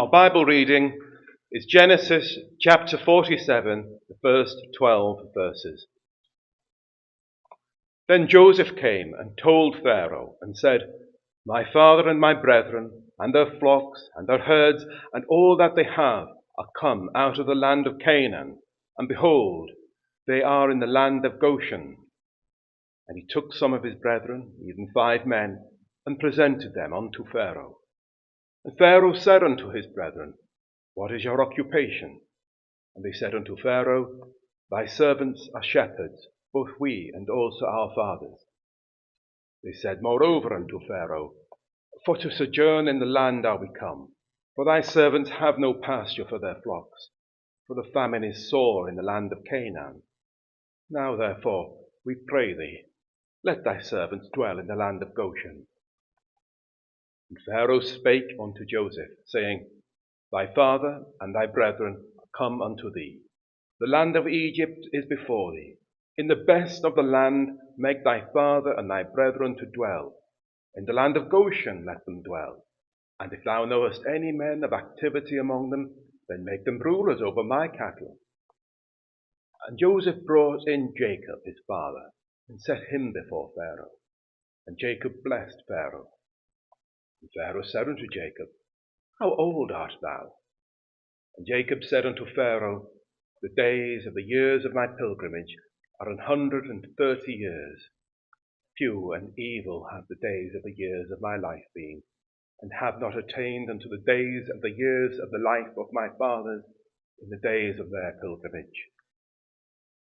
Our Bible reading is Genesis chapter 47, the first 12 verses. Then Joseph came and told Pharaoh and said, "My father and my brethren, and their flocks and their herds, and all that they have, are come out of the land of Canaan, and behold, they are in the land of Goshen." And he took some of his brethren, even 5 men, and presented them unto Pharaoh. And Pharaoh said unto his brethren, "What is your occupation?" And they said unto Pharaoh, "Thy servants are shepherds, both we and also our fathers." They said moreover unto Pharaoh, "For to sojourn in the land are we come, for thy servants have no pasture for their flocks, for the famine is sore in the land of Canaan. Now therefore, we pray thee, let thy servants dwell in the land of Goshen." And Pharaoh spake unto Joseph, saying, "Thy father and thy brethren are come unto thee. The land of Egypt is before thee. In the best of the land make thy father and thy brethren to dwell. In the land of Goshen let them dwell. And if thou knowest any men of activity among them, then make them rulers over my cattle." And Joseph brought in Jacob his father, and set him before Pharaoh. And Jacob blessed Pharaoh. And Pharaoh said unto Jacob, "How old art thou?" And Jacob said unto Pharaoh, "The days of the years of my pilgrimage are 130 years. Few and evil have the days of the years of my life been, and have not attained unto the days of the years of the life of my fathers in the days of their pilgrimage."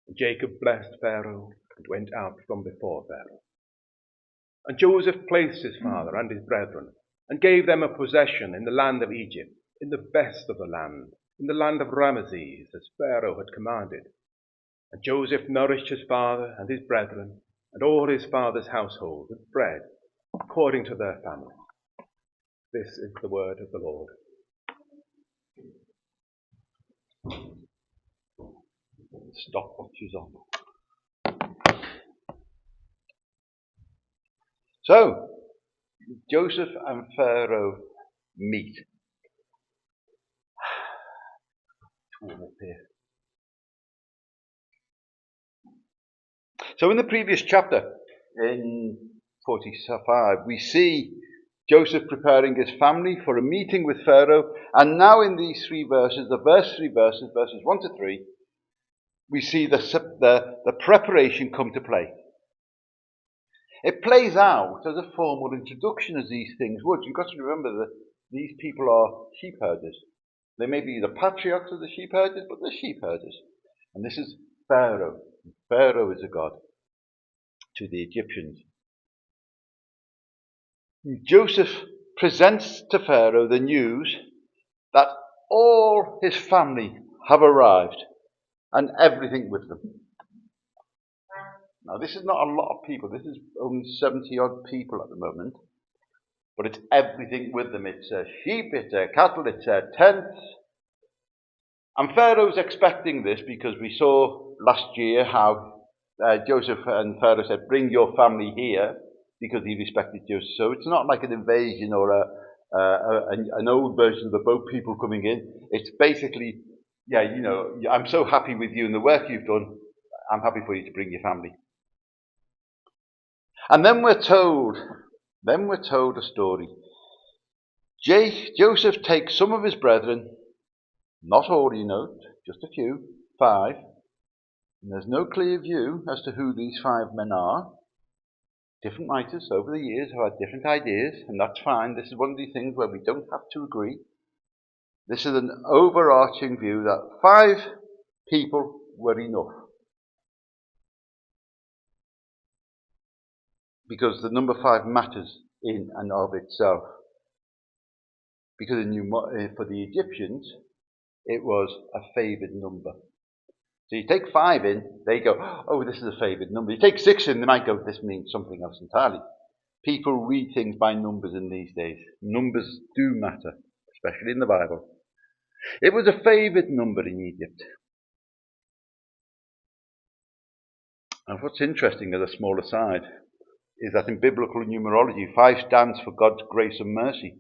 And Jacob blessed Pharaoh, and went out from before Pharaoh. And Joseph placed his father and his brethren, and gave them a possession in the land of Egypt, in the best of the land, in the land of Ramesses, as Pharaoh had commanded. And Joseph nourished his father and his brethren, and all his father's household with bread, according to their families. This is the word of the Lord. Stopwatch is on. So, Joseph and Pharaoh meet. So in the previous chapter, in 45, we see Joseph preparing his family for a meeting with Pharaoh, and now in these 3 verses, verses 1 to 3, we see the preparation come to play. It plays out as a formal introduction, as these things would. You've got to remember that these people are sheep herders. They may be the patriarchs of the sheep herders, but they're sheep herders. And this is Pharaoh. Pharaoh is a god to the Egyptians. Joseph presents to Pharaoh the news that all his family have arrived, and everything with them. Now, this is not a lot of people. This is only 70-odd people at the moment. But it's everything with them. It's sheep, it's cattle, it's tents. And Pharaoh's expecting this, because we saw last year how Joseph and Pharaoh said, "Bring your family here," because he respected Joseph. So it's not like an invasion or an old version of the boat people coming in. It's basically, I'm so happy with you and the work you've done. I'm happy for you to bring your family. And then we're told a story. Joseph takes some of his brethren, not all, just a few, 5, and there's no clear view as to who these 5 men are. Different writers over the years have had different ideas, and that's fine. This is one of these things where we don't have to agree. This is an overarching view that 5 people were enough. Because the number 5 matters in and of itself. Because for the Egyptians, it was a favoured number. So you take 5 in, they go, "Oh, this is a favoured number." You take 6 in, they might go, "This means something else entirely." People read things by numbers in these days. Numbers do matter, especially in the Bible. It was a favoured number in Egypt. And what's interesting, as a small aside, is that in biblical numerology, 5 stands for God's grace and mercy.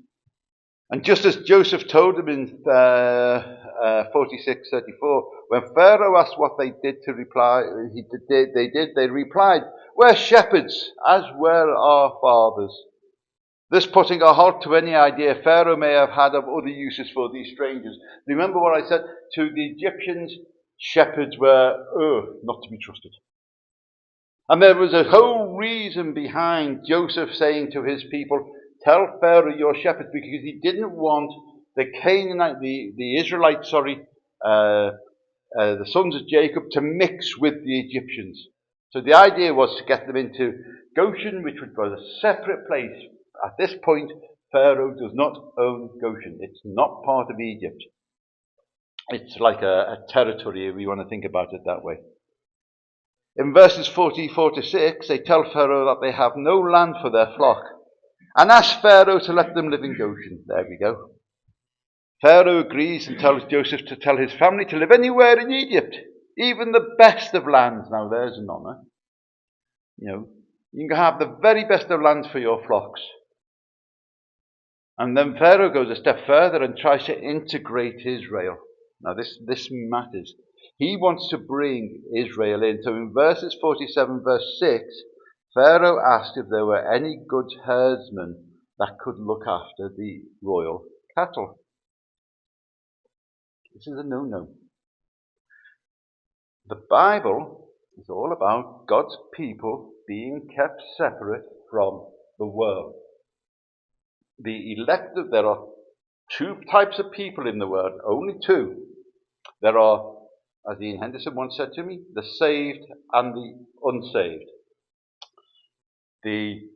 And just as Joseph told them in 46:34, when Pharaoh asked what they did to reply, they replied, "We're shepherds, as well our fathers." This putting a halt to any idea Pharaoh may have had of other uses for these strangers. Remember what I said to the Egyptians? Shepherds were not to be trusted. And there was a whole reason behind Joseph saying to his people, "Tell Pharaoh you're shepherds," because he didn't want the Israelites, the sons of Jacob, to mix with the Egyptians. So the idea was to get them into Goshen, which was a separate place. At this point, Pharaoh does not own Goshen. It's not part of Egypt. It's like a territory, if we want to think about it that way. In verses 44-6, they tell Pharaoh that they have no land for their flock, and ask Pharaoh to let them live in Goshen. There we go. Pharaoh agrees and tells Joseph to tell his family to live anywhere in Egypt, even the best of lands. Now there's an honour. You can have the very best of lands for your flocks. And then Pharaoh goes a step further and tries to integrate Israel. Now this matters. He wants to bring Israel in. So in verses 47, verse 6, Pharaoh asked if there were any good herdsmen that could look after the royal cattle. This is a no-no. The Bible is all about God's people being kept separate from the world. The elected, there are two types of people in the world, only two. There are, as Ian Henderson once said to me, the saved and the unsaved. The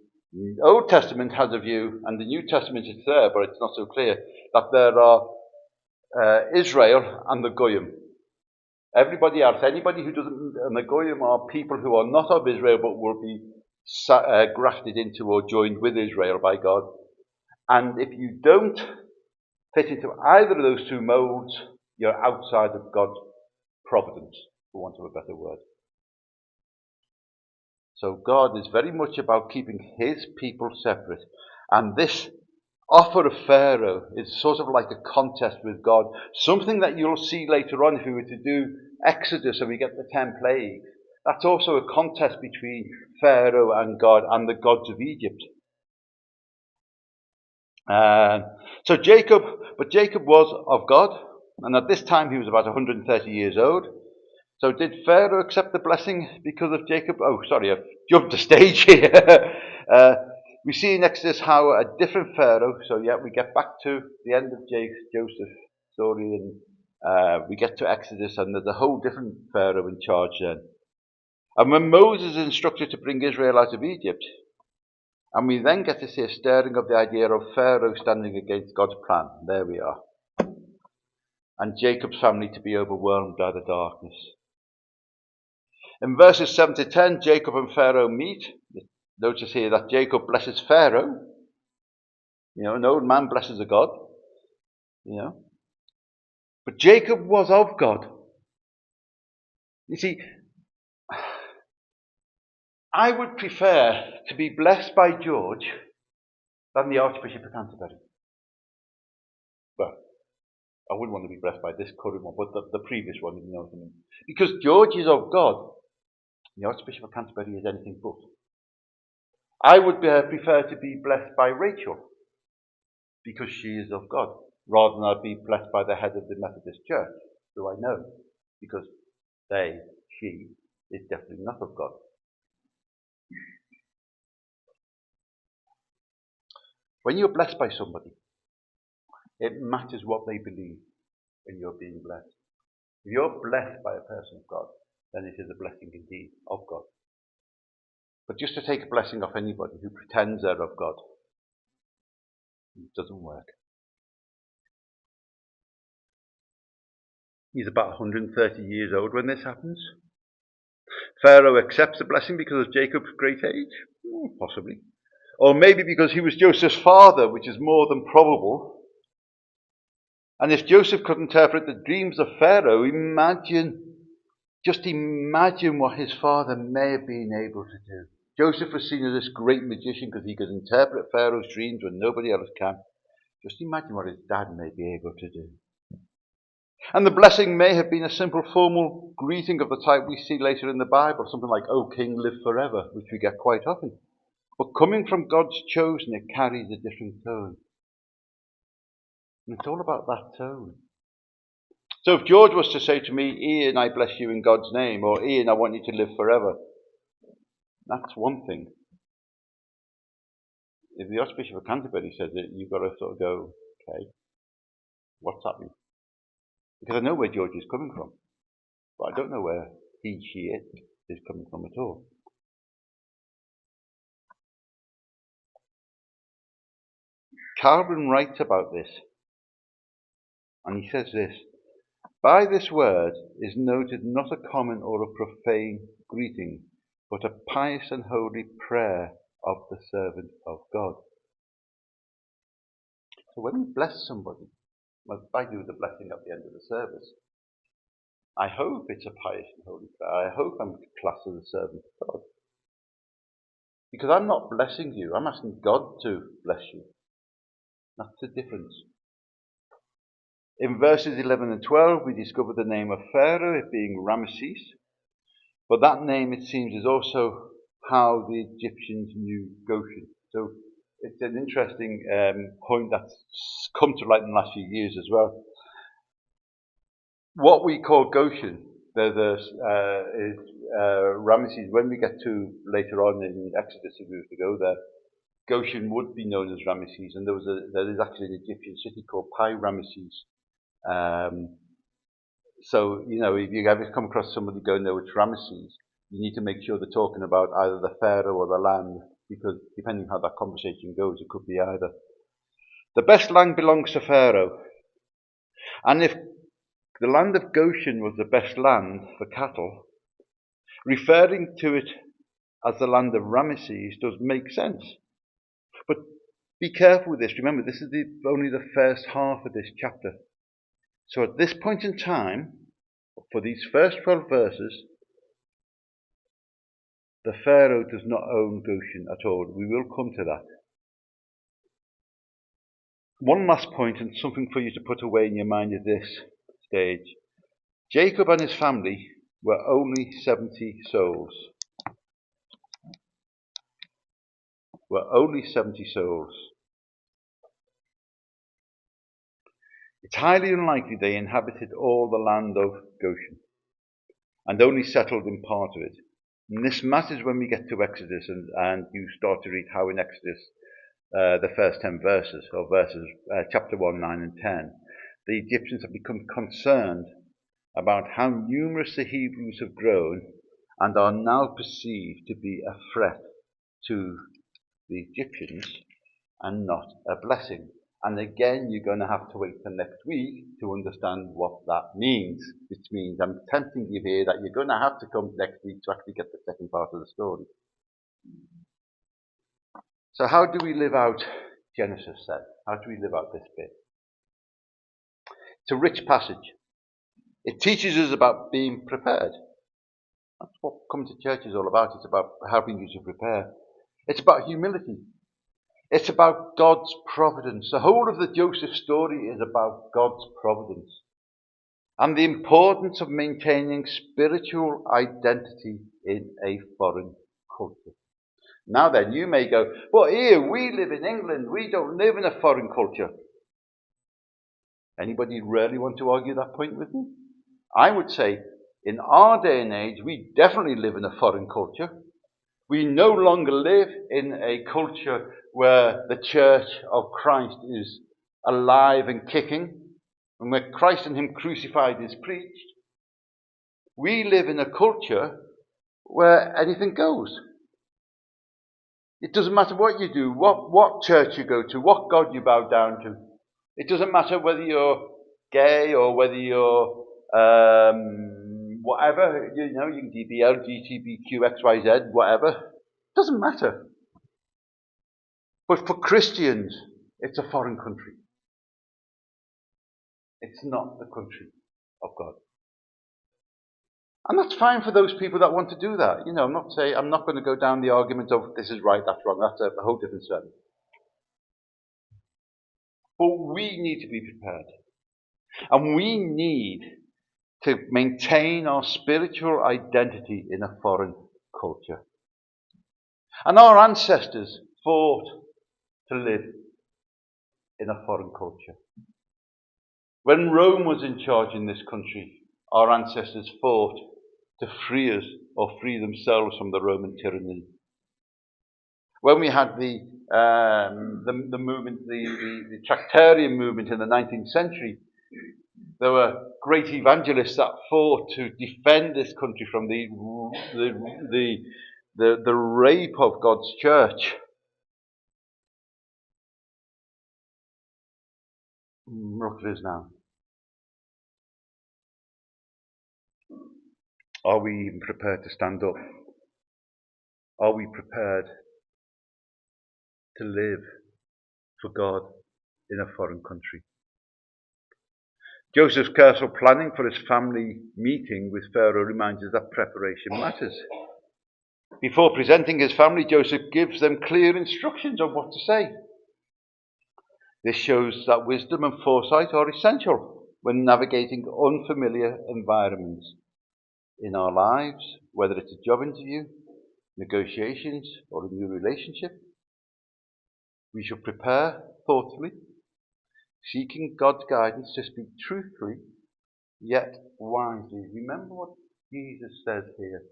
Old Testament has a view, and the New Testament is there, but it's not so clear, that there are Israel and the Goyim. Everybody else, anybody who doesn't, and the Goyim are people who are not of Israel but will be grafted into or joined with Israel by God. And if you don't fit into either of those two modes, you're outside of God's providence, for want of a better word. So God is very much about keeping his people separate. And this offer of Pharaoh is sort of like a contest with God. Something that you'll see later on if we were to do Exodus and we get the 10 plagues. That's also a contest between Pharaoh and God and the gods of Egypt. So Jacob was of God, and at this time he was about 130 years old. So did Pharaoh accept the blessing because of Jacob? Oh, sorry, I've jumped a stage here. We see in Exodus how a different Pharaoh, so yeah, we get back to the end of Joseph's story, and we get to Exodus, and there's a whole different Pharaoh in charge then. And when Moses is instructed to bring Israel out of Egypt, and we then get to see a stirring of the idea of Pharaoh standing against God's plan. There we are. And Jacob's family to be overwhelmed by the darkness. In verses 7-10, Jacob and Pharaoh meet. Notice here that Jacob blesses Pharaoh. An old man blesses a god. But Jacob was of God. You see, I would prefer to be blessed by George than the Archbishop of Canterbury. Well, I wouldn't want to be blessed by this current one, but the previous one, if you know what I mean. Because George is of God. The Archbishop of Canterbury is anything but. I would prefer to be blessed by Rachel, because she is of God, rather than I'd be blessed by the head of the Methodist Church, who I know, because she is definitely not of God. When you're blessed by somebody, it matters what they believe when you're being blessed. If you're blessed by a person of God, then it is a blessing indeed of God. But just to take a blessing off anybody who pretends they're of God, it doesn't work. He's about 130 years old when this happens. Pharaoh accepts the blessing because of Jacob's great age? Possibly. Or maybe because he was Joseph's father, which is more than probable. And if Joseph could interpret the dreams of Pharaoh, just imagine what his father may have been able to do. Joseph was seen as this great magician because he could interpret Pharaoh's dreams when nobody else can. Just imagine what his dad may be able to do. And the blessing may have been a simple formal greeting of the type we see later in the Bible, something like, "O King, live forever," which we get quite often. But coming from God's chosen, it carries a different tone. And it's all about that tone. So if George was to say to me, "Ian, I bless you in God's name," or "Ian, I want you to live forever," that's one thing. If the Archbishop of Canterbury says it, you've got to sort of go, okay, what's happening? Because I know where George is coming from, but I don't know where she, it is coming from at all. Calvin writes about this, and he says this: "By this word is noted not a common or a profane greeting, but a pious and holy prayer of the servant of God." So when we bless somebody, well, I do the blessing at the end of the service, I hope it's a pious and holy prayer. I hope I'm classed as a servant of God. Because I'm not blessing you, I'm asking God to bless you. That's the difference. In verses 11 and 12, we discover the name of Pharaoh, it being Ramesses. But that name, it seems, is also how the Egyptians knew Goshen. So it's an interesting point that's come to light in the last few years as well. What we call Goshen, is Ramesses. When we get to later on in Exodus, if we were to go there, Goshen would be known as Ramesses, and there is actually an Egyptian city called Pi-Ramesses. So, if you ever come across somebody going, "No, it's Ramesses," you need to make sure they're talking about either the Pharaoh or the land, because depending how that conversation goes, it could be either. The best land belongs to Pharaoh. And if the land of Goshen was the best land for cattle, referring to it as the land of Ramesses does make sense. But be careful with this. Remember, this is only the first half of this chapter. So at this point in time, for these first 12 verses, the Pharaoh does not own Goshen at all. We will come to that. One last point, and something for you to put away in your mind at this stage. Jacob and his family were only 70 souls. It's highly unlikely they inhabited all the land of Goshen and only settled in part of it. And this matters when we get to Exodus and you start to read how in Exodus, the first 10 verses, or chapter 1, 9 and 10, the Egyptians have become concerned about how numerous the Hebrews have grown and are now perceived to be a threat to the Egyptians and not a blessing. And again, you're going to have to wait till next week to understand what that means, which means I'm tempting you here that you're going to have to come next week to actually get the second part of the story. So how do we live out Genesis then? How do we live out this bit? It's a rich passage. It teaches us about being prepared. That's what coming to church is all about. It's about helping you to prepare. It's about humility. It's about God's providence. The whole of the Joseph story is about God's providence and the importance of maintaining spiritual identity in a foreign culture. Now then, you may go, "But here, we live in England. We don't live in a foreign culture." Anybody really want to argue that point with me? I would say, in our day and age, we definitely live in a foreign culture. We no longer live in a culture where the Church of Christ is alive and kicking, and where Christ and Him crucified is preached. We live in a culture where anything goes. It doesn't matter what you do, what church you go to, what God you bow down to. It doesn't matter whether you're gay or whether you're whatever, you can be LGBTQ, XYZ, whatever. It doesn't matter. But for Christians, it's a foreign country. It's not the country of God. And that's fine for those people that want to do that. I'm not going to go down the argument of this is right, that's wrong. That's a whole different sermon. But we need to be prepared. And we need to maintain our spiritual identity in a foreign culture. And our ancestors fought to live in a foreign culture. When Rome was in charge in this country, our ancestors fought to free us or free themselves from the Roman tyranny. When we had the movement, the Tractarian movement in the 19th century, there were great evangelists that fought to defend this country from the rape of God's church. Look at us now. Are we even prepared to stand up? Are we prepared to live for God in a foreign country? Joseph's careful planning for his family meeting with Pharaoh reminds us that preparation matters. Before presenting his family, Joseph gives them clear instructions on what to say. This shows that wisdom and foresight are essential when navigating unfamiliar environments in our lives, whether it's a job interview, negotiations, or a new relationship. We should prepare thoughtfully, seeking God's guidance to speak truthfully, yet wisely. Remember what Jesus says here.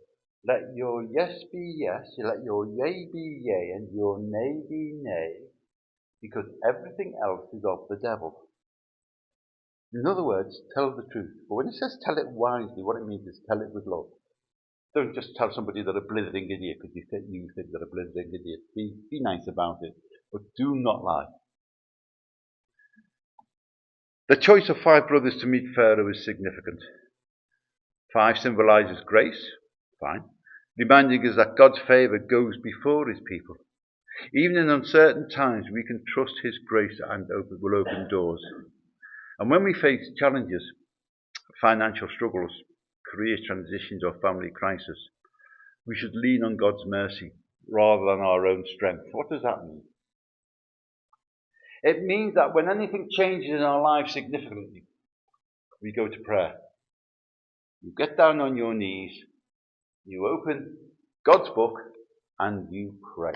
Let your yes be yes, let your yea be yea, and your nay be nay, because everything else is of the devil. In other words, tell the truth. But when it says tell it wisely, what it means is tell it with love. Don't just tell somebody they're a blithering idiot because you think they're a blithering idiot. Be nice about it, but do not lie. The choice of 5 brothers to meet Pharaoh is significant. 5 symbolizes grace, fine, reminding us that God's favour goes before his people. Even in uncertain times, we can trust his grace and will open doors. And when we face challenges, financial struggles, career transitions or family crisis, we should lean on God's mercy rather than our own strength. What does that mean? It means that when anything changes in our lives significantly, we go to prayer. You get down on your knees, you open God's book, and you pray.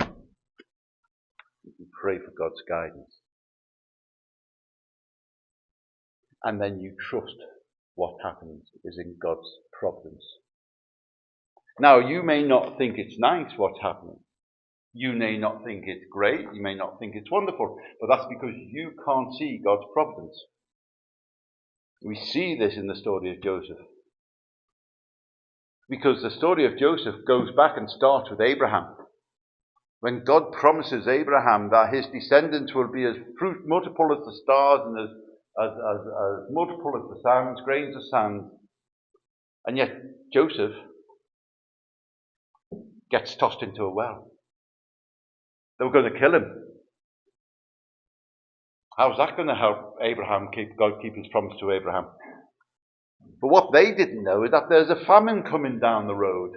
You pray for God's guidance. And then you trust what happens is in God's providence. Now, you may not think it's nice what's happening. You may not think it's great. You may not think it's wonderful. But that's because you can't see God's providence. We see this in the story of Joseph. Because the story of Joseph goes back and starts with Abraham. When God promises Abraham that his descendants will be as multiple as the stars and as multiple as the sands, grains of sand. And yet Joseph gets tossed into a well. They were going to kill him. How's that going to help God keep his promise to Abraham? But what they didn't know is that there's a famine coming down the road,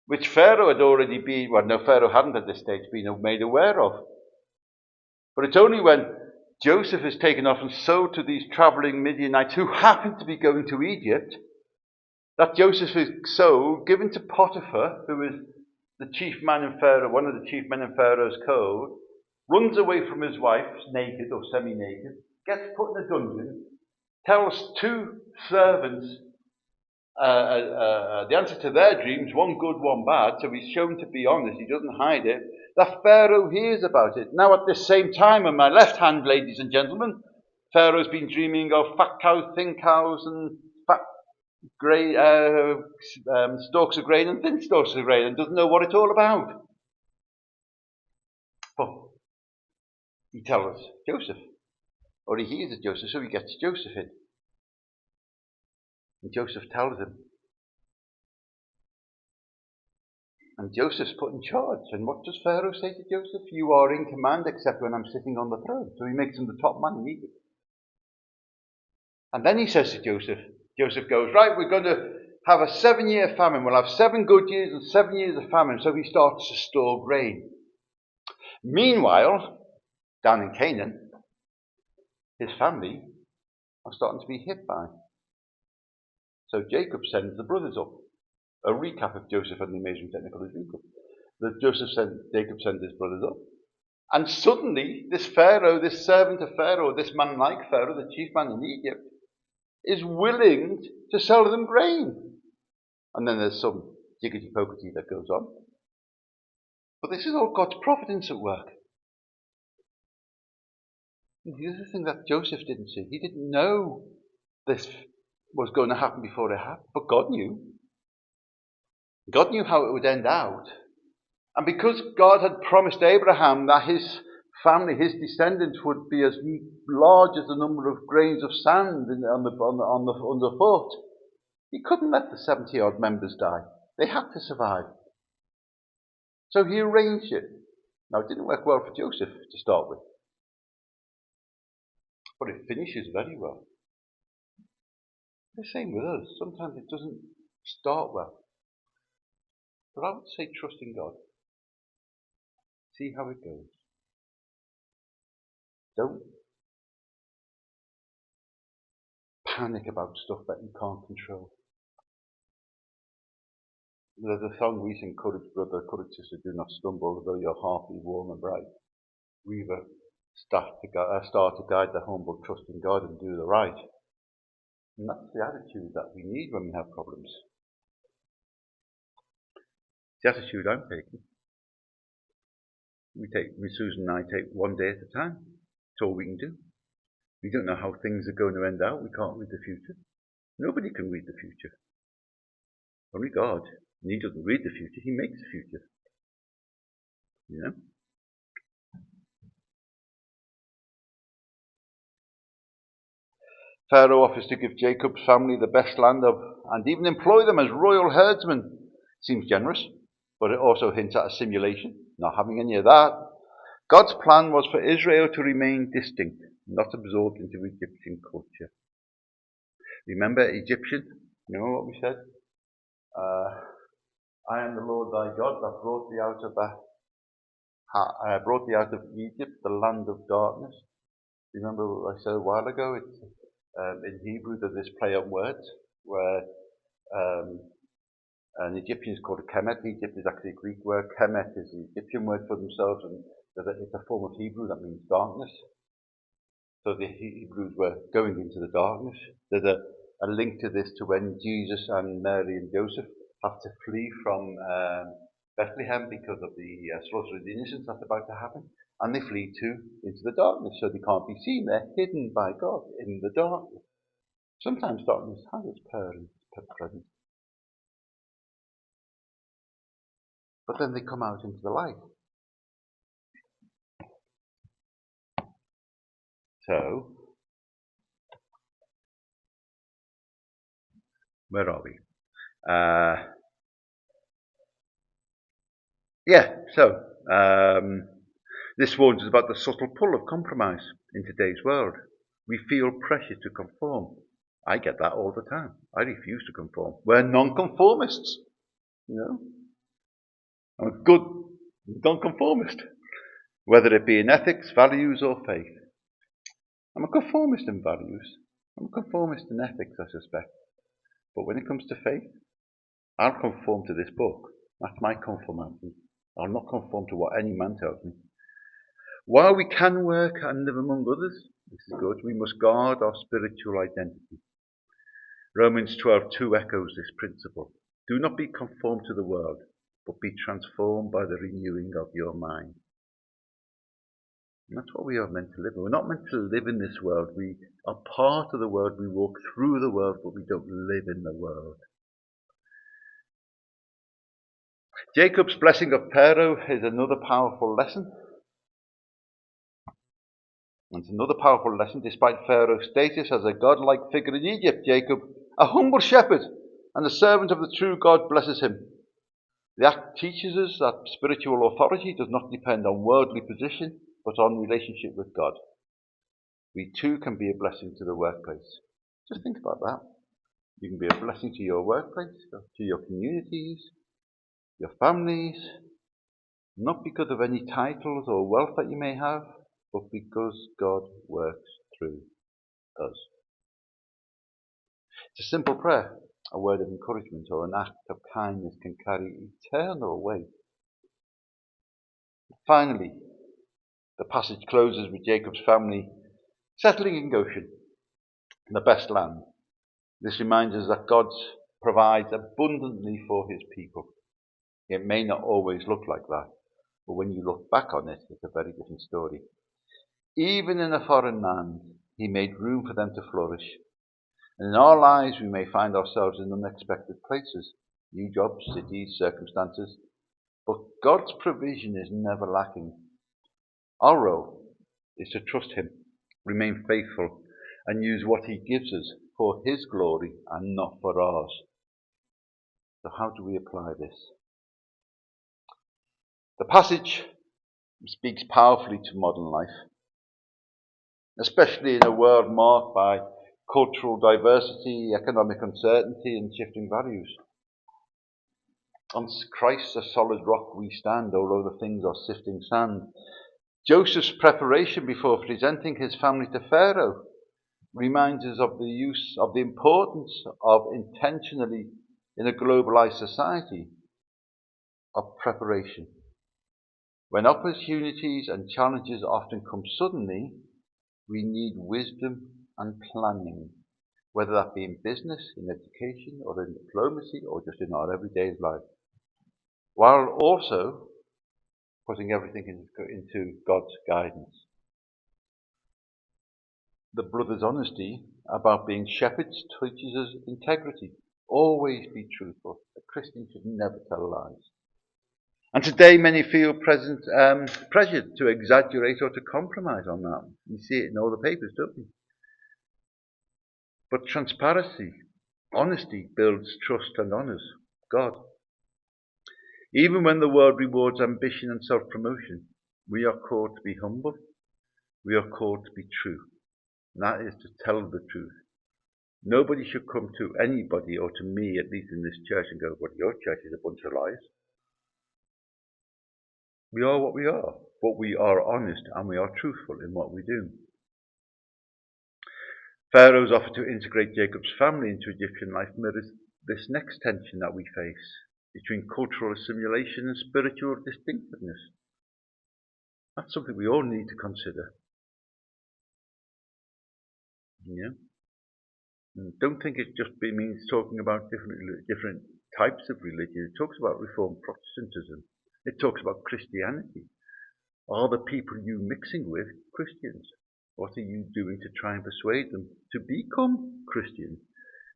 which Pharaoh had already Pharaoh hadn't at this stage been made aware of. But it's only when Joseph is taken off and sold to these travelling Midianites who happen to be going to Egypt, that Joseph is sold, given to Potiphar, who is the chief man in Pharaoh, one of the chief men in Pharaoh's court, runs away from his wife, naked or semi-naked, gets put in a dungeon, tells 2 servants the answer to their dreams, one good, one bad, so he's shown to be honest, he doesn't hide it. That Pharaoh hears about it. Now at this same time, on my left hand, ladies and gentlemen, Pharaoh's been dreaming of fat cows, thin cows, and fat stalks of grain and thin stalks of grain, and doesn't know what it's all about. But he tells Joseph, or he hears of Joseph, so he gets Joseph in. And Joseph tells him. And Joseph's put in charge. And what does Pharaoh say to Joseph? You are in command except when I'm sitting on the throne. So he makes him the top man in Egypt. And then he says to Joseph goes, right, we're going to have a 7-year famine. We'll have 7 good years and 7 years of famine. So he starts to store grain. Meanwhile, down in Canaan, his family are starting to be hit by. So Jacob sends the brothers up. A recap of Joseph and the amazing technical is Jacob. Jacob sends his brothers up. And suddenly, this Pharaoh, this servant of Pharaoh, this man like Pharaoh, the chief man in Egypt, is willing to sell them grain. And then there's some jiggity-pockety that goes on. But this is all God's providence at work. And the other thing that Joseph didn't see, he didn't know this was going to happen before it happened, but God knew. God knew how it would end out. And because God had promised Abraham that his family, his descendants, would be as large as the number of grains of sand underfoot, he couldn't let the 70-odd members die. They had to survive. So he arranged it. Now, it didn't work well for Joseph to start with, but it finishes very well. The same with us. Sometimes it doesn't start well. But I would say trust in God. See how it goes. Don't panic about stuff that you can't control. There's a song we sing, courage brother, courage sister, do not stumble, though your heart be warm and bright. Weaver, start to guide the humble, trust in God and do the right. And that's the attitude that we need when we have problems. It's the attitude I'm taking. Susan and I take one day at a time. It's all we can do. We don't know how things are going to end out. We can't read the future. Nobody can read the future. Only God. And he doesn't read the future, he makes the future. You know? Pharaoh offers to give Jacob's family the best land and even employ them as royal herdsmen. Seems generous, but it also hints at assimilation, not having any of that. God's plan was for Israel to remain distinct, not absorbed into Egyptian culture. Remember Egyptian? You know what we said? I am the Lord thy God that brought thee out of Egypt, the land of darkness. Remember what I said a while ago? It's, in Hebrew, there's this play on words where an Egyptian is called a kemet. Egypt is actually a Greek word. Kemet is the Egyptian word for themselves, and it's a form of Hebrew that means darkness. So the Hebrews were going into the darkness. There's a link to this to when Jesus and Mary and Joseph have to flee from Bethlehem because of the slaughter of the innocents that's about to happen. And they flee into the darkness, so they can't be seen. They're hidden by God in the darkness. Sometimes darkness has its presence. But then they come out into the light. So, where are we? This warns us about the subtle pull of compromise in today's world. We feel pressure to conform. I get that all the time. I refuse to conform. We're non-conformists, you know. I'm a good non-conformist, whether it be in ethics, values, or faith. I'm a conformist in values. I'm a conformist in ethics, I suspect. But when it comes to faith, I'll conform to this book. That's my conformity. I'll not conform to what any man tells me. While we can work and live among others, this is good, we must guard our spiritual identity. Romans 12:2 echoes this principle. Do not be conformed to the world, but be transformed by the renewing of your mind. And that's what we are meant to live in. We're not meant to live in this world. We are part of the world. We walk through the world, but we don't live in the world. Jacob's blessing of Pharaoh is another powerful lesson. And it's another powerful lesson. Despite Pharaoh's status as a godlike figure in Egypt, Jacob, a humble shepherd and a servant of the true God, blesses him. The act teaches us that spiritual authority does not depend on worldly position, but on relationship with God. We too can be a blessing to the workplace. Just think about that. You can be a blessing to your workplace, to your communities, your families, not because of any titles or wealth that you may have, but because God works through us. It's a simple prayer. A word of encouragement or an act of kindness can carry eternal weight. Finally, the passage closes with Jacob's family settling in Goshen, in the best land. This reminds us that God provides abundantly for his people. It may not always look like that, but when you look back on it, it's a very different story. Even in a foreign land, he made room for them to flourish. And in our lives, we may find ourselves in unexpected places, new jobs, cities, circumstances, but God's provision is never lacking. Our role is to trust him, remain faithful, and use what he gives us for his glory and not for ours. So how do we apply this? The passage speaks powerfully to modern life, especially in a world marked by cultural diversity, economic uncertainty, and shifting values. On Christ, a solid rock we stand, although the things are sifting sand. Joseph's preparation before presenting his family to Pharaoh reminds us of the importance of intentionally, in a globalized society, of preparation. When opportunities and challenges often come suddenly, we need wisdom and planning, whether that be in business, in education, or in diplomacy, or just in our everyday life, while also putting everything into God's guidance. The brother's honesty about being shepherds teaches us integrity. Always be truthful. A Christian should never tell lies. And today many feel pressured to exaggerate or to compromise on that. You see it in all the papers, don't you? But transparency, honesty builds trust and honours God. Even when the world rewards ambition and self-promotion, we are called to be humble. We are called to be true. And that is to tell the truth. Nobody should come to anybody, or to me at least in this church, and go, well, your church is a bunch of lies. We are what we are, but we are honest and we are truthful in what we do. Pharaoh's offer to integrate Jacob's family into Egyptian life mirrors this next tension that we face between cultural assimilation and spiritual distinctiveness. That's something we all need to consider. Yeah? And don't think it just means talking about different types of religion. It talks about Reformed Protestantism. It talks about Christianity. Are the people you mixing with Christians? What are you doing to try and persuade them to become Christian?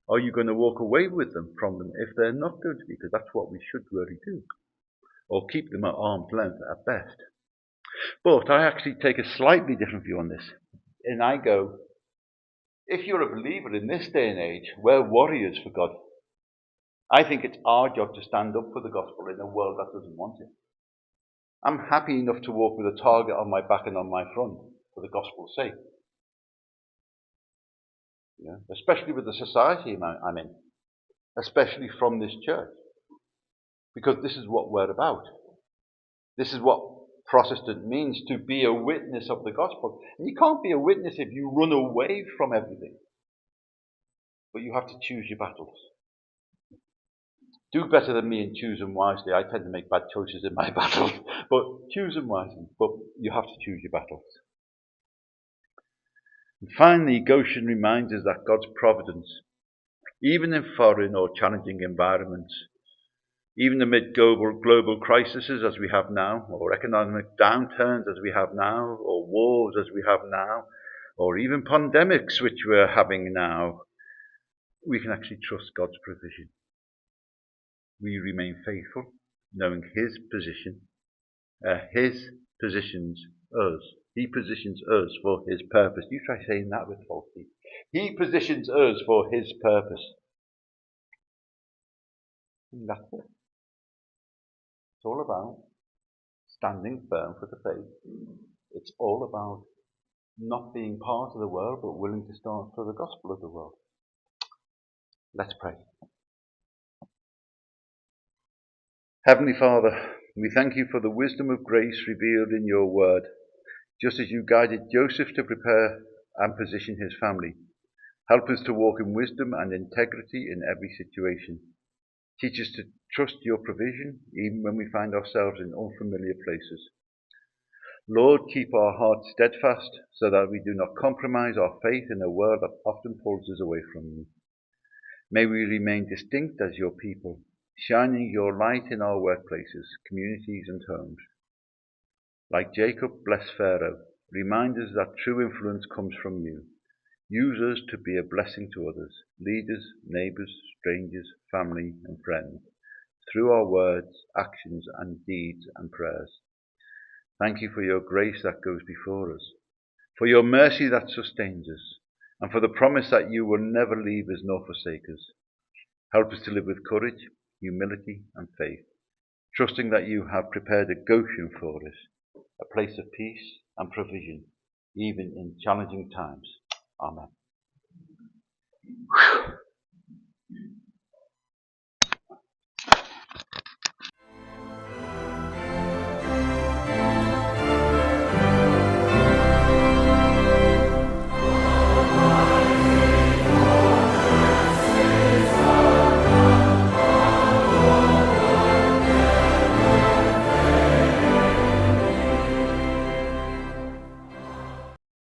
Are you going to walk away with them from them if they're not going to be? Because that's what we should really do. Or keep them at arm's length at best. But I actually take a slightly different view on this. And I go, if you're a believer in this day and age, we're warriors for God. I think it's our job to stand up for the gospel in a world that doesn't want it. I'm happy enough to walk with a target on my back and on my front for the gospel's sake. Yeah? Especially with the society I'm in. Especially from this church. Because this is what we're about. This is what Protestant means, to be a witness of the gospel. And you can't be a witness if you run away from everything. But you have to choose your battles. Do better than me and choose them wisely. I tend to make bad choices in my battles. But choose them wisely. But you have to choose your battles. And finally, Goshen reminds us that God's providence, even in foreign or challenging environments, even amid global crises as we have now, or economic downturns as we have now, or wars as we have now, or even pandemics which we're having now, we can actually trust God's provision. We remain faithful, knowing his position. His positions us. He positions us for his purpose. You try saying that with faulty. He positions us for his purpose. And that's it. It's all about standing firm for the faith. It's all about not being part of the world, but willing to stand for the gospel of the world. Let's pray. Heavenly Father, we thank you for the wisdom of grace revealed in your word. Just as you guided Joseph to prepare and position his family. Help us to walk in wisdom and integrity in every situation. Teach us to trust your provision even when we find ourselves in unfamiliar places. Lord, keep our hearts steadfast so that we do not compromise our faith in a world that often pulls us away from you. May we remain distinct as your people, shining your light in our workplaces, communities and homes. Like Jacob, bless Pharaoh. Remind us that true influence comes from you. Use us to be a blessing to others, leaders, neighbours, strangers, family and friends, through our words, actions and deeds and prayers. Thank you for your grace that goes before us, for your mercy that sustains us, and for the promise that you will never leave us nor forsake us. Help us to live with courage, humility and faith, trusting that you have prepared a Goshen for us, a place of peace and provision, even in challenging times. Amen.